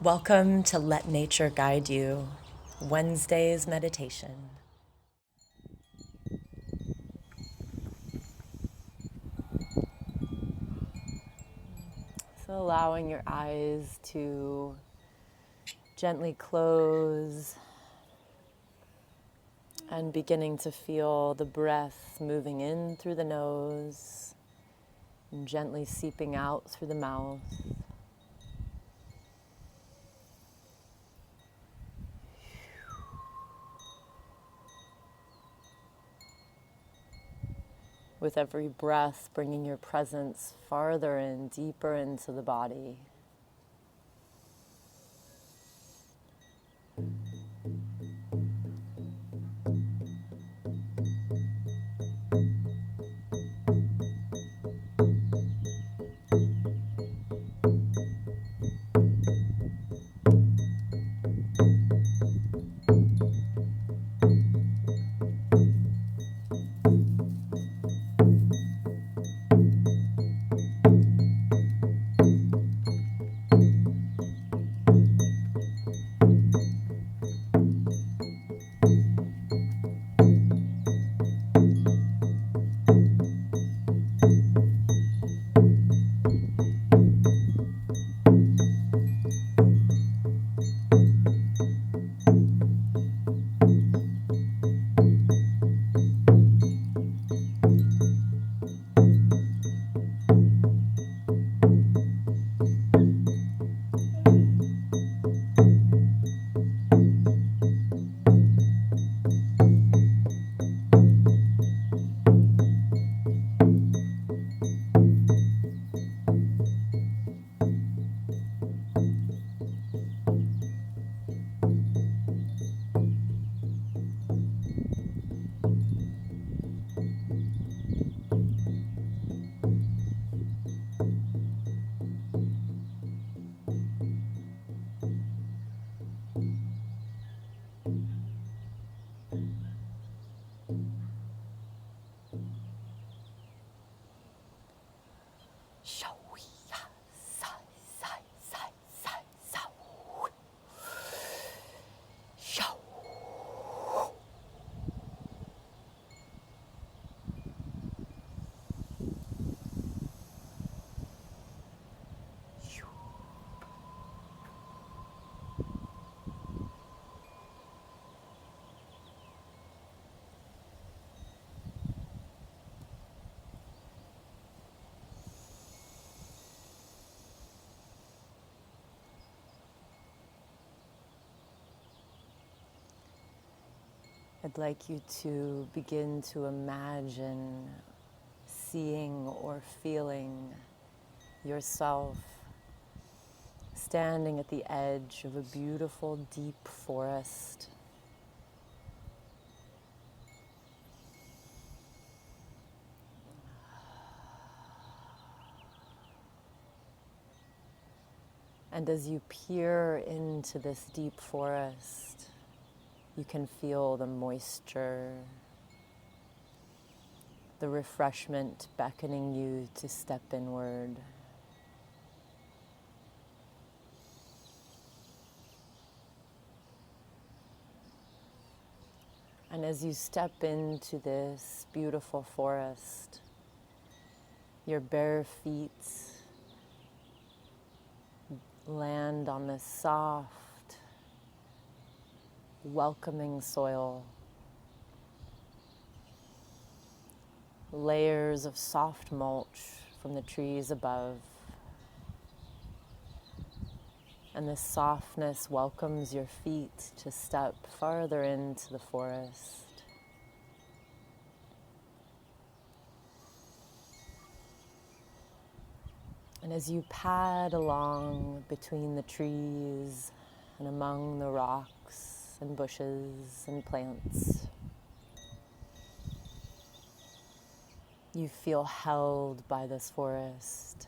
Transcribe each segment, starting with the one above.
Welcome to Let Nature Guide You, Wednesday's meditation. So allowing your eyes to gently close and beginning to feel the breath moving in through the nose and gently seeping out through the mouth. With every breath, bringing your presence farther in, deeper into the body. I'd like you to begin to imagine seeing or feeling yourself standing at the edge of a beautiful deep forest. And as you peer into this deep forest, you can feel the moisture, the refreshment beckoning you to step inward. And as you step into this beautiful forest, your bare feet land on this soft, welcoming soil. Layers of soft mulch from the trees above. And this softness welcomes your feet to step farther into the forest. And as you pad along between the trees and among the rocks and bushes and plants, you feel held by this forest,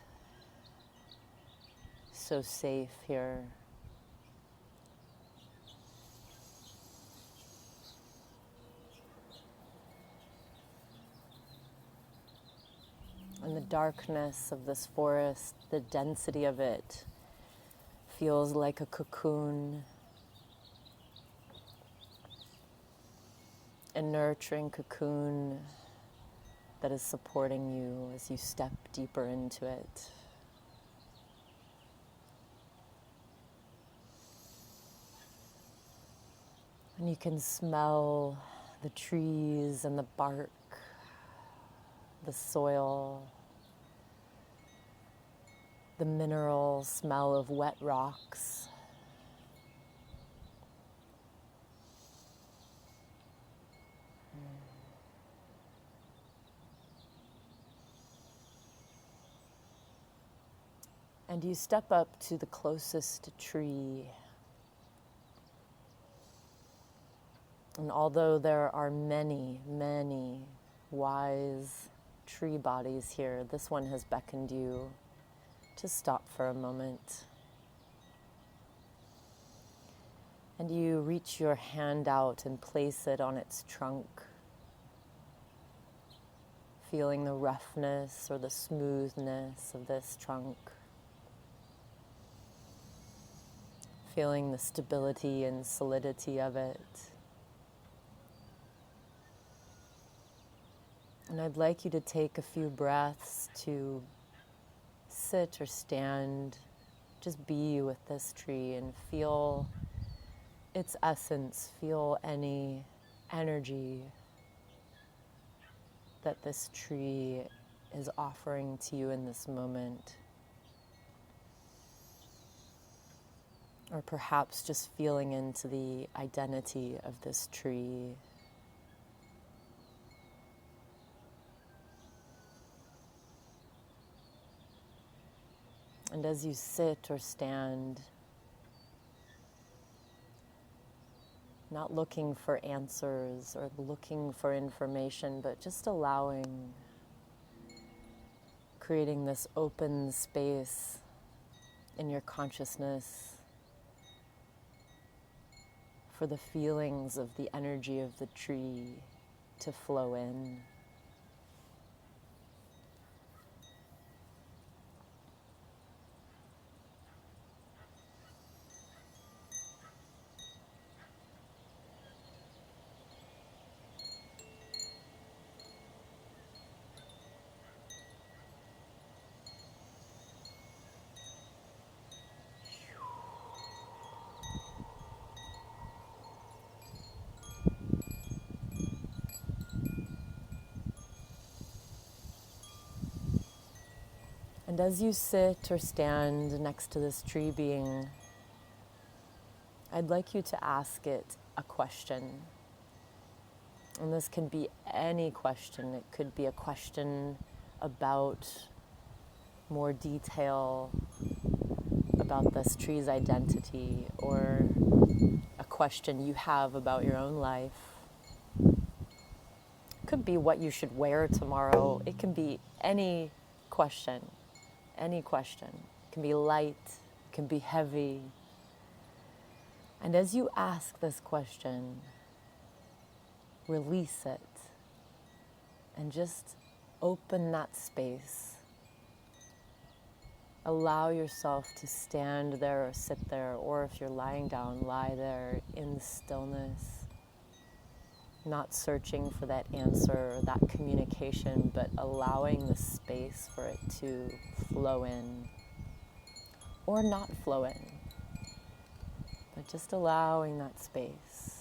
so safe here. And the darkness of this forest, the density of it, feels like a cocoon, a nurturing cocoon that is supporting you as you step deeper into it. And you can smell the trees and the bark, the soil, the mineral smell of wet rocks. And you step up to the closest tree. And although there are many, many wise tree bodies here, this one has beckoned you to stop for a moment. And you reach your hand out and place it on its trunk, feeling the roughness or the smoothness of this trunk, feeling the stability and solidity of it. And I'd like you to take a few breaths to sit or stand, just be with this tree and feel its essence, feel any energy that this tree is offering to you in this moment. Or perhaps just feeling into the identity of this tree. And as you sit or stand, not looking for answers or looking for information, but just allowing, creating this open space in your consciousness for the feelings of the energy of the tree to flow in. And as you sit or stand next to this tree being, I'd like you to ask it a question. And this can be any question. It could be a question about more detail about this tree's identity, or a question you have about your own life. It could be what you should wear tomorrow. It can be any question. Any question. It can be light, it can be heavy. And as you ask this question, release it and just open that space. Allow yourself to stand there or sit there, or if you're lying down, lie there in stillness, not searching for that answer or that communication, but allowing the space for it to flow in or not flow in, but just allowing that space.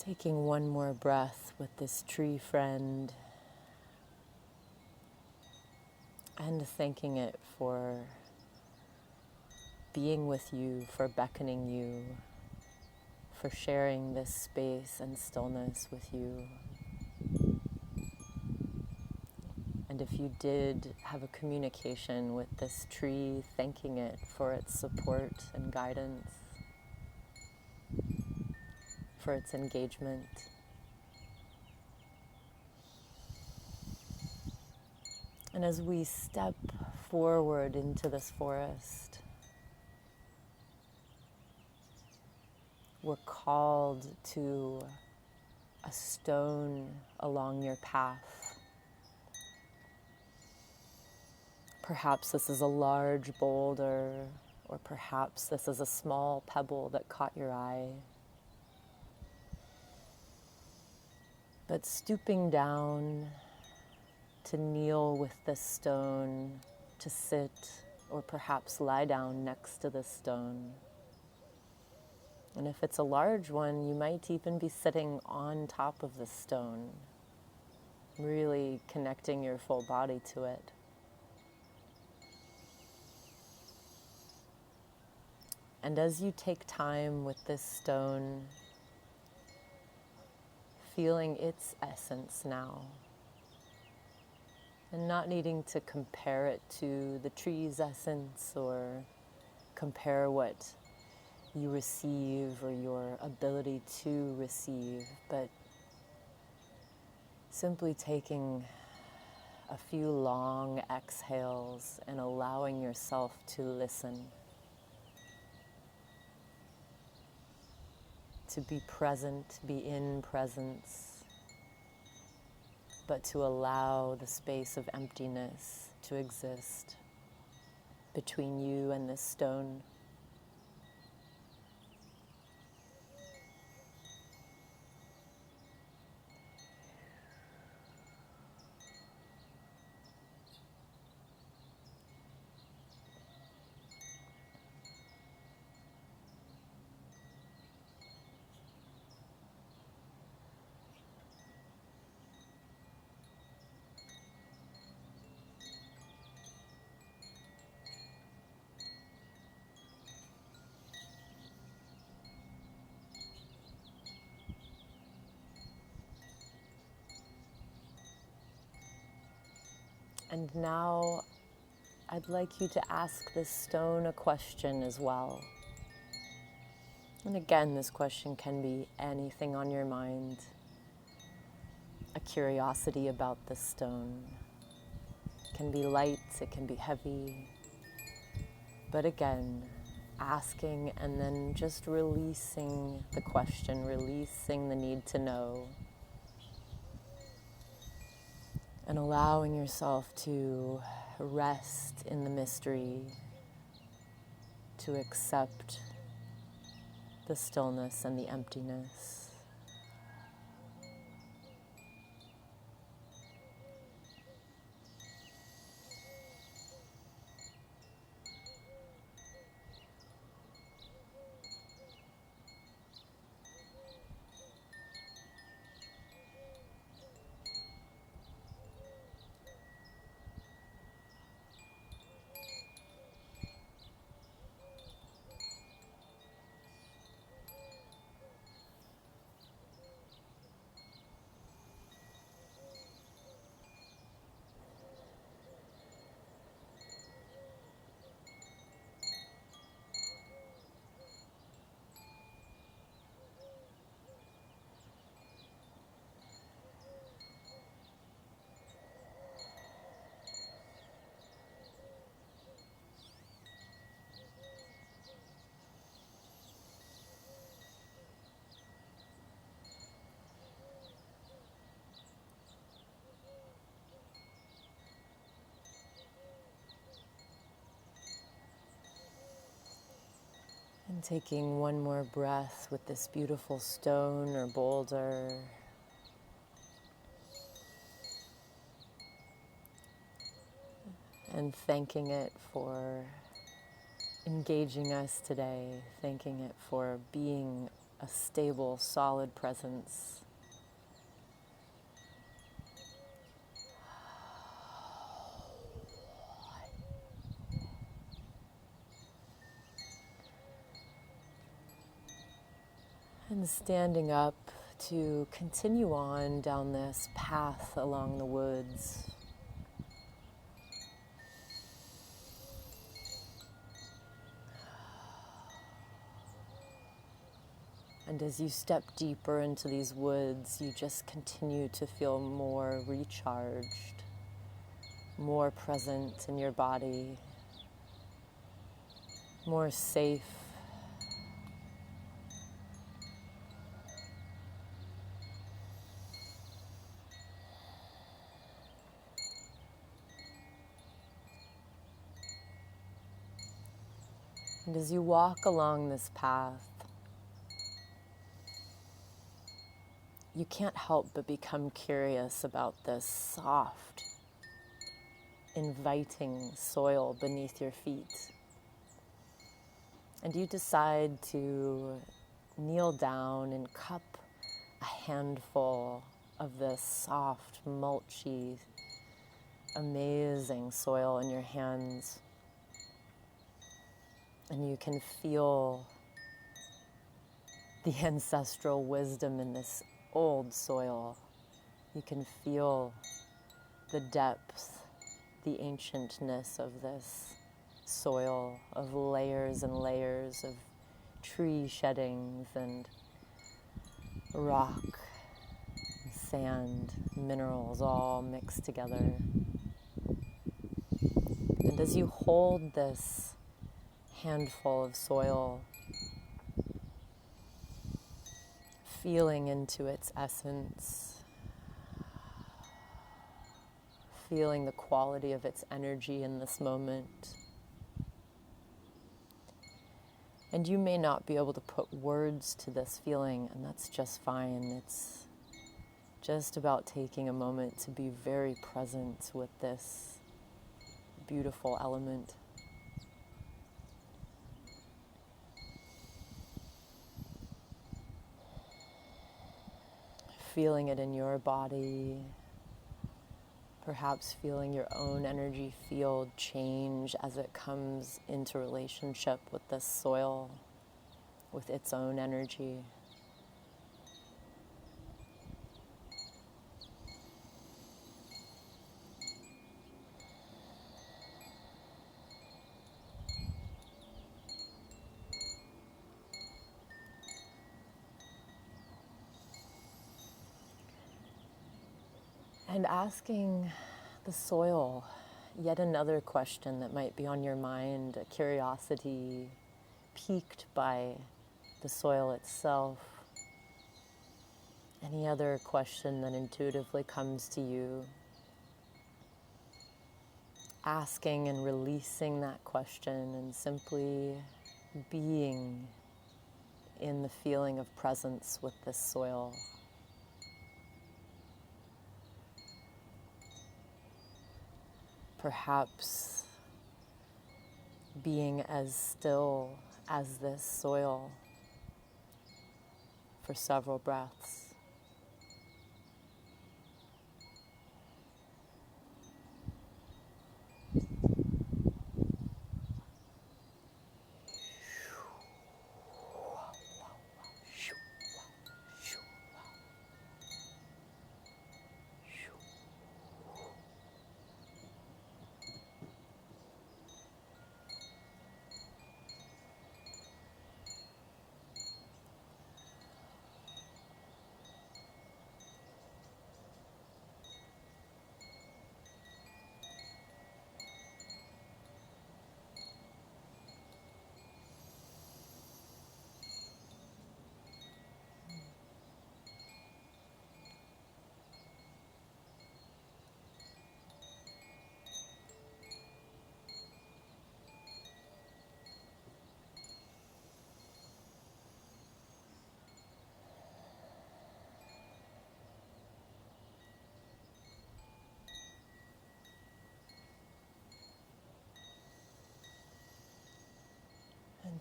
Taking one more breath with this tree friend and thanking it for being with you, for beckoning you, for sharing this space and stillness with you. And if you did have a communication with this tree, thanking it for its support and guidance, for its engagement. And as we step forward into this forest, we're called to a stone along your path. Perhaps this is a large boulder, or perhaps this is a small pebble that caught your eye. But stooping down to kneel with this stone, to sit, or perhaps lie down next to this stone. And if it's a large one, you might even be sitting on top of the stone, really connecting your full body to it. And as you take time with this stone, feeling its essence now, and not needing to compare it to the tree's essence or compare what you receive or your ability to receive, but simply taking a few long exhales and allowing yourself to listen, to be present, be in presence, but to allow the space of emptiness to exist between you and this stone. And now I'd like you to ask this stone a question as well. And again, this question can be anything on your mind, a curiosity about this stone. It can be light, it can be heavy. But again, asking and then just releasing the question, releasing the need to know. And allowing yourself to rest in the mystery, to accept the stillness and the emptiness. And taking one more breath with this beautiful stone or boulder. And thanking it for engaging us today, thanking it for being a stable, solid presence. And standing up to continue on down this path along the woods. And as you step deeper into these woods, you just continue to feel more recharged, more present in your body, more safe. And as you walk along this path, you can't help but become curious about this soft, inviting soil beneath your feet. And you decide to kneel down and cup a handful of this soft, mulchy, amazing soil in your hands. And you can feel the ancestral wisdom in this old soil. You can feel the depth, the ancientness of this soil, of layers and layers of tree sheddings and rock, sand, minerals all mixed together. And as you hold this handful of soil, feeling into its essence, feeling the quality of its energy in this moment. And you may not be able to put words to this feeling, and that's just fine. It's just about taking a moment to be very present with this beautiful element. Feeling it in your body, perhaps feeling your own energy field change as it comes into relationship with this soil, with its own energy. And asking the soil yet another question that might be on your mind, a curiosity piqued by the soil itself. Any other question that intuitively comes to you. Asking and releasing that question and simply being in the feeling of presence with this soil. Perhaps being as still as this soil for several breaths.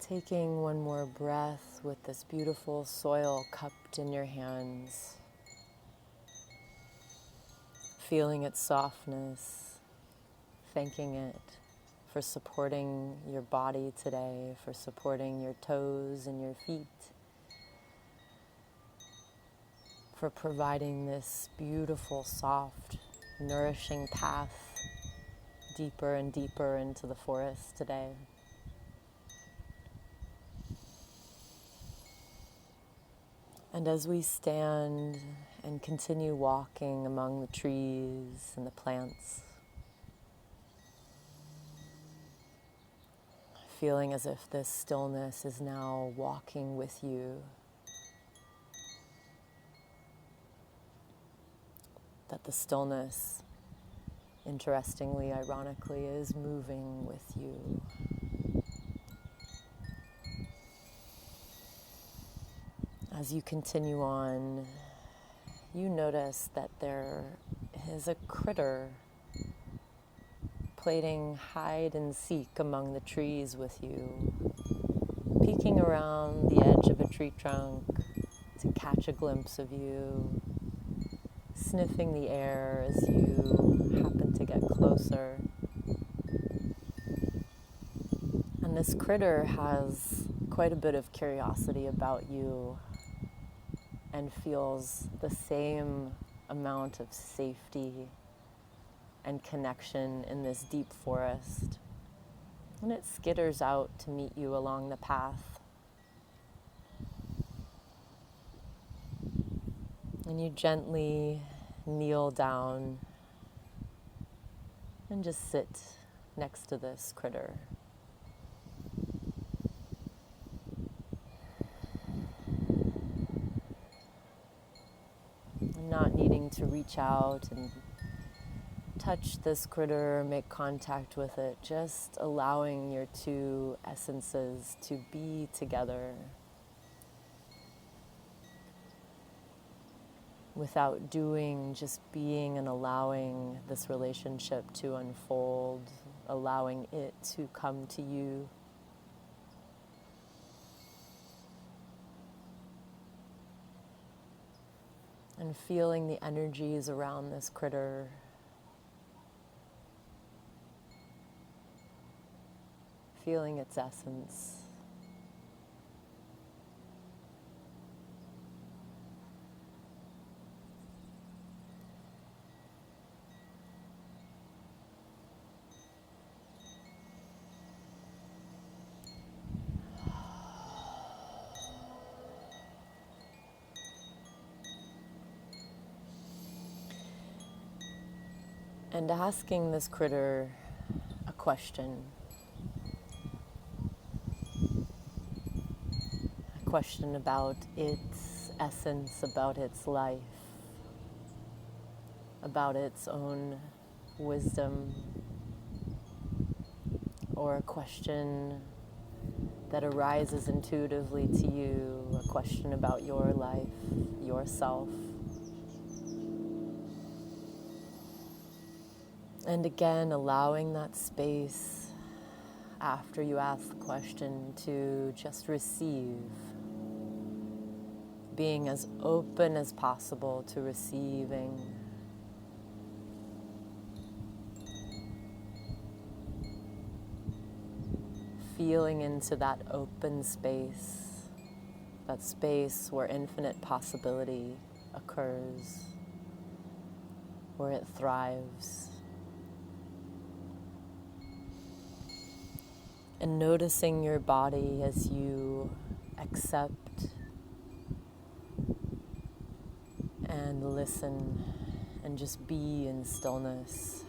Taking one more breath with this beautiful soil cupped in your hands, feeling its softness, thanking it for supporting your body today, for supporting your toes and your feet, for providing this beautiful, soft, nourishing path deeper and deeper into the forest today. And as we stand and continue walking among the trees and the plants, feeling as if this stillness is now walking with you, that the stillness, interestingly, ironically, is moving with you. As you continue on, you notice that there is a critter playing hide and seek among the trees with you, peeking around the edge of a tree trunk to catch a glimpse of you, sniffing the air as you happen to get closer. And this critter has quite a bit of curiosity about you and feels the same amount of safety and connection in this deep forest. And it skitters out to meet you along the path. And you gently kneel down and just sit next to this critter. Not needing to reach out and touch this critter, make contact with it, just allowing your two essences to be together without doing, just being and allowing this relationship to unfold, allowing it to come to you. And feeling the energies around this critter. Feeling its essence. And asking this critter a question. A question about its essence, about its life, about its own wisdom, or a question that arises intuitively to you, a question about your life, yourself. And again, allowing that space after you ask the question to just receive, being as open as possible to receiving. Feeling into that open space, that space where infinite possibility occurs, where it thrives. And noticing your body as you accept and listen and just be in stillness.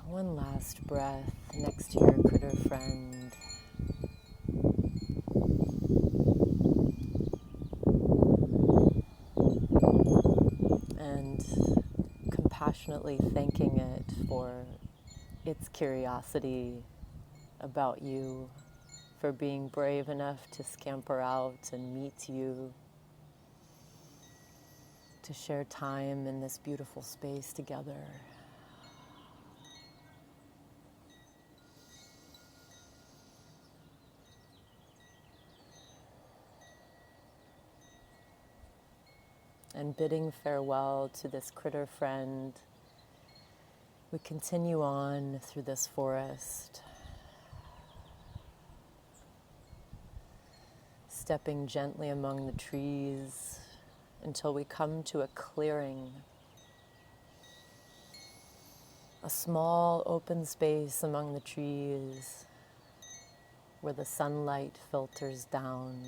One last breath next to your critter friend. And compassionately thanking it for its curiosity about you, for being brave enough to scamper out and meet you, to share time in this beautiful space together. And bidding farewell to this critter friend, we continue on through this forest, stepping gently among the trees until we come to a clearing, a small open space among the trees where the sunlight filters down,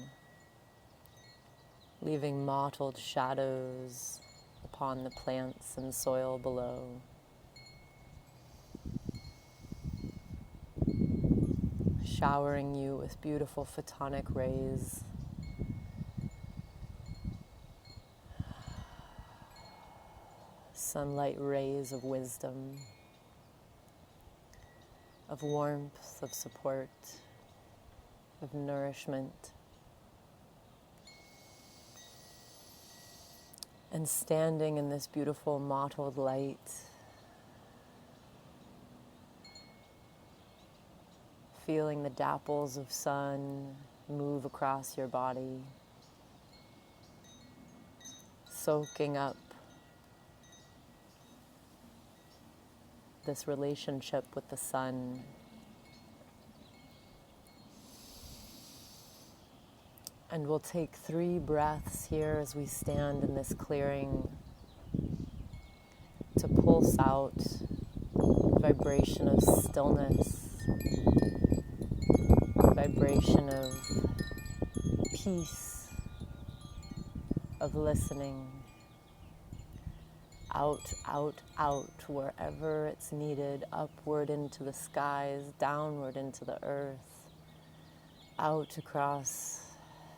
leaving mottled shadows upon the plants and soil below. Showering you with beautiful photonic rays. Sunlight rays of wisdom, of warmth, of support, of nourishment. And standing in this beautiful mottled light, feeling the dapples of sun move across your body, soaking up this relationship with the sun. And we'll take 3 breaths here as we stand in this clearing to pulse out vibration of stillness, vibration of peace, of listening. Out, out, out, wherever it's needed, upward into the skies, downward into the earth, out across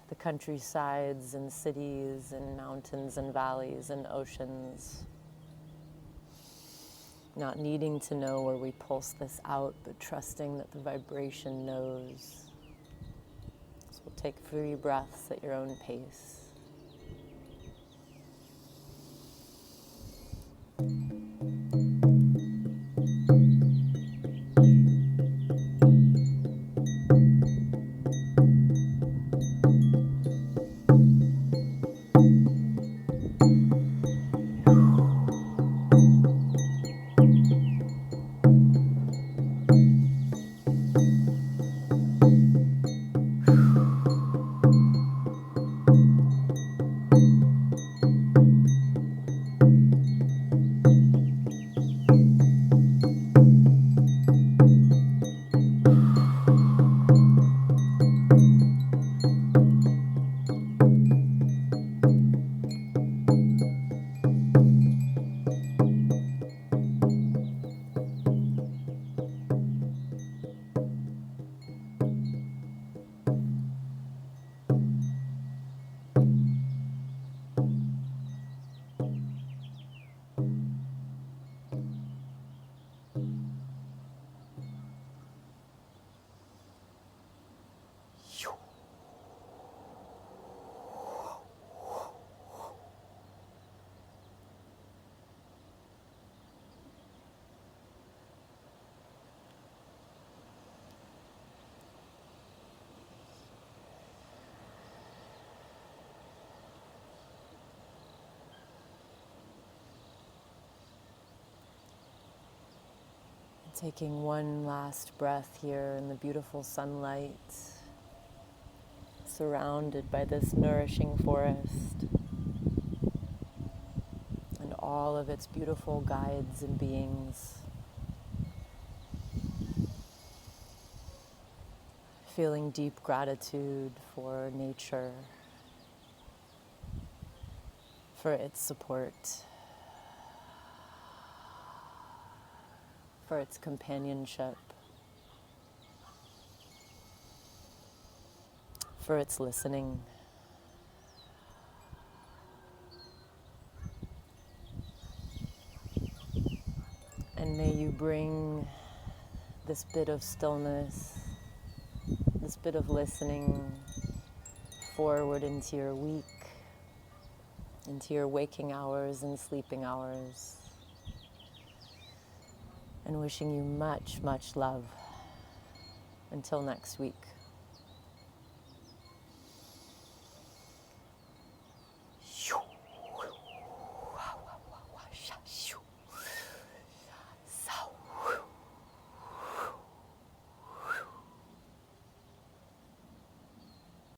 the countrysides and cities and mountains and valleys and oceans. Not needing to know where we pulse this out, but trusting that the vibration knows. So we'll take 3 breaths at your own pace. Taking one last breath here in the beautiful sunlight, surrounded by this nourishing forest and all of its beautiful guides and beings. Feeling deep gratitude for nature, for its support, for its companionship, for its listening. And may you bring this bit of stillness, this bit of listening forward into your week, into your waking hours and sleeping hours. And wishing you much, much love. Until next week.